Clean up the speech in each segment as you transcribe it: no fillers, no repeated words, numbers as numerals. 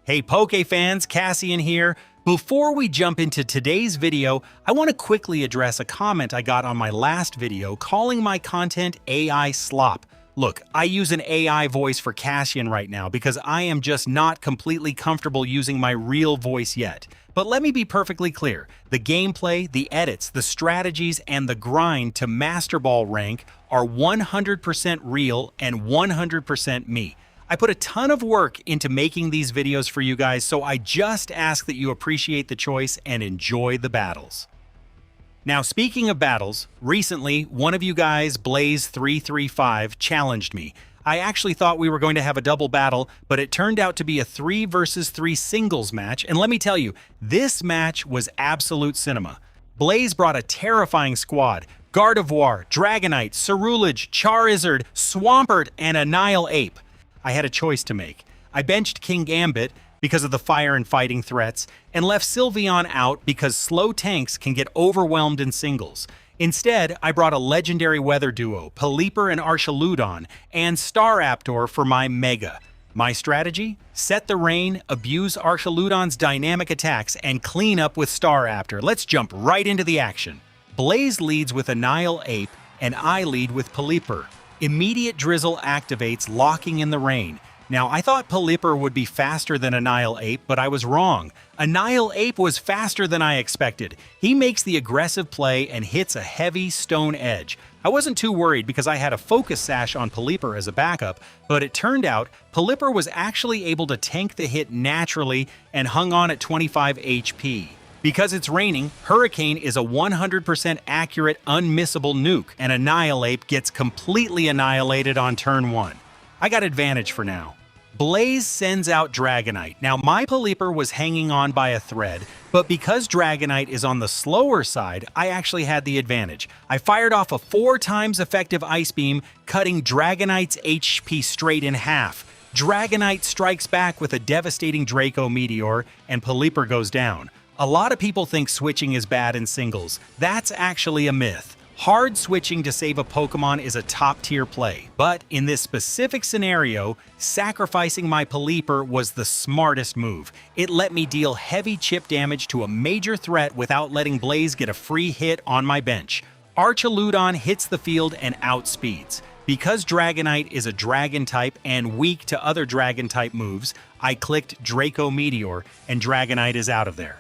Hey Poké fans, Cassian here. Before we jump into today's video, I want to quickly address a comment I got on my last video calling my content AI slop. Look, I use an AI voice for Cassian right now because I am just not completely comfortable using my real voice yet. But let me be perfectly clear, the gameplay, the edits, the strategies, and the grind to Master Ball rank are 100% real and 100% me. I put a ton of work into making these videos for you guys, so I just ask that you appreciate the choice and enjoy the battles. Now, speaking of battles, recently, one of you guys, Blaze335, challenged me. I actually thought we were going to have a double battle, but it turned out to be a 3 versus 3 singles match, and let me tell you, this match was absolute cinema. Blaze brought a terrifying squad: Gardevoir, Dragonite, Cerulege, Charizard, Swampert, and a Nile Ape. I had a choice to make. I benched King Gambit because of the fire and fighting threats, and left Sylveon out because slow tanks can get overwhelmed in singles. Instead, I brought a legendary weather duo, Pelipper and Archaludon, and Staraptor for my Mega. My strategy? Set the rain, abuse Archaludon's dynamic attacks, and clean up with Staraptor. Let's jump right into the action. Blaze leads with a Nile Ape, and I lead with Pelipper. Immediate Drizzle activates, locking in the rain. Now, I thought Pelipper would be faster than a Nile Ape, but I was wrong. A Nile Ape was faster than I expected. He makes the aggressive play and hits a heavy stone edge. I wasn't too worried because I had a Focus Sash on Pelipper as a backup, but it turned out Pelipper was actually able to tank the hit naturally and hung on at 25 HP. Because it's raining, Hurricane is a 100% accurate, unmissable nuke, and a Nile Ape gets completely annihilated on turn 1. I got advantage for now. Blaze sends out Dragonite. Now, my Pelipper was hanging on by a thread, but because Dragonite is on the slower side, I actually had the advantage. I fired off a 4 times effective Ice Beam, cutting Dragonite's HP straight in half. Dragonite strikes back with a devastating Draco Meteor, and Pelipper goes down. A lot of people think switching is bad in singles. That's actually a myth. Hard switching to save a Pokemon is a top-tier play, but in this specific scenario, sacrificing my Pelipper was the smartest move. It let me deal heavy chip damage to a major threat without letting Blaze get a free hit on my bench. Archaludon hits the field and outspeeds. Because Dragonite is a dragon type and weak to other dragon type moves, I clicked Draco Meteor and Dragonite is out of there.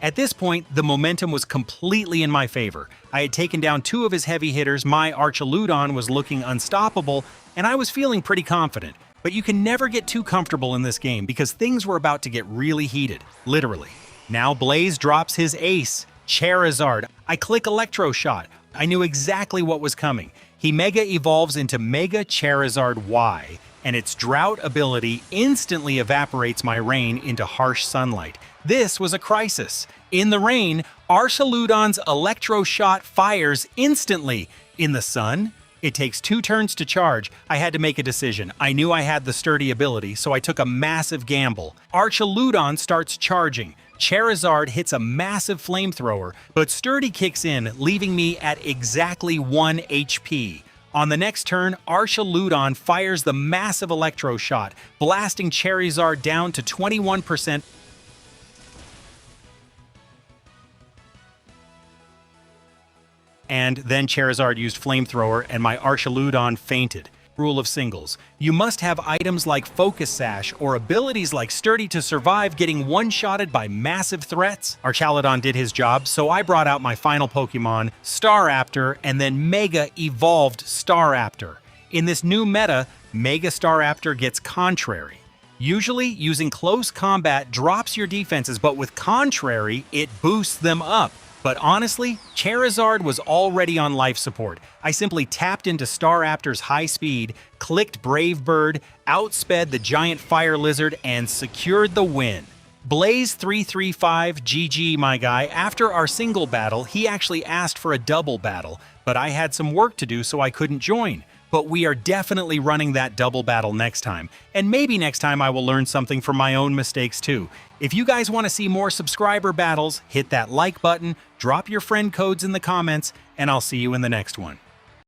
At this point, the momentum was completely in my favor. I had taken down 2 of his heavy hitters, my Archaludon was looking unstoppable, and I was feeling pretty confident. But you can never get too comfortable in this game because things were about to get really heated, literally. Now Blaze drops his ace, Charizard. I click Electro Shot. I knew exactly what was coming. He Mega evolves into Mega Charizard Y, and its Drought ability instantly evaporates my rain into harsh sunlight. This was a crisis. In the rain, Archaludon's Electro Shot fires instantly. In the sun, it takes 2 turns to charge. I had to make a decision. I knew I had the sturdy ability, so I took a massive gamble. Archaludon starts charging. Charizard hits a massive flamethrower, but Sturdy kicks in, leaving me at exactly 1 HP. On the next turn, Archaludon fires the massive Electro Shot, blasting Charizard down to 21%. And then Charizard used Flamethrower and my Archaludon fainted. Rule of singles: you must have items like Focus Sash or abilities like Sturdy to survive getting one-shotted by massive threats. Archaludon did his job, so I brought out my final Pokemon, Staraptor, and then Mega evolved Staraptor. In this new meta, Mega Staraptor gets Contrary. Usually, using close combat drops your defenses, but with Contrary, it boosts them up. But honestly, Charizard was already on life support. I simply tapped into Staraptor's high speed, clicked Brave Bird, outsped the giant fire lizard, and secured the win. Blaze335, GG my guy. After our single battle, he actually asked for a double battle, but I had some work to do so I couldn't join. But we are definitely running that double battle next time, and maybe next time I will learn something from my own mistakes too. If you guys want to see more subscriber battles, hit that like button, drop your friend codes in the comments, and I'll see you in the next one.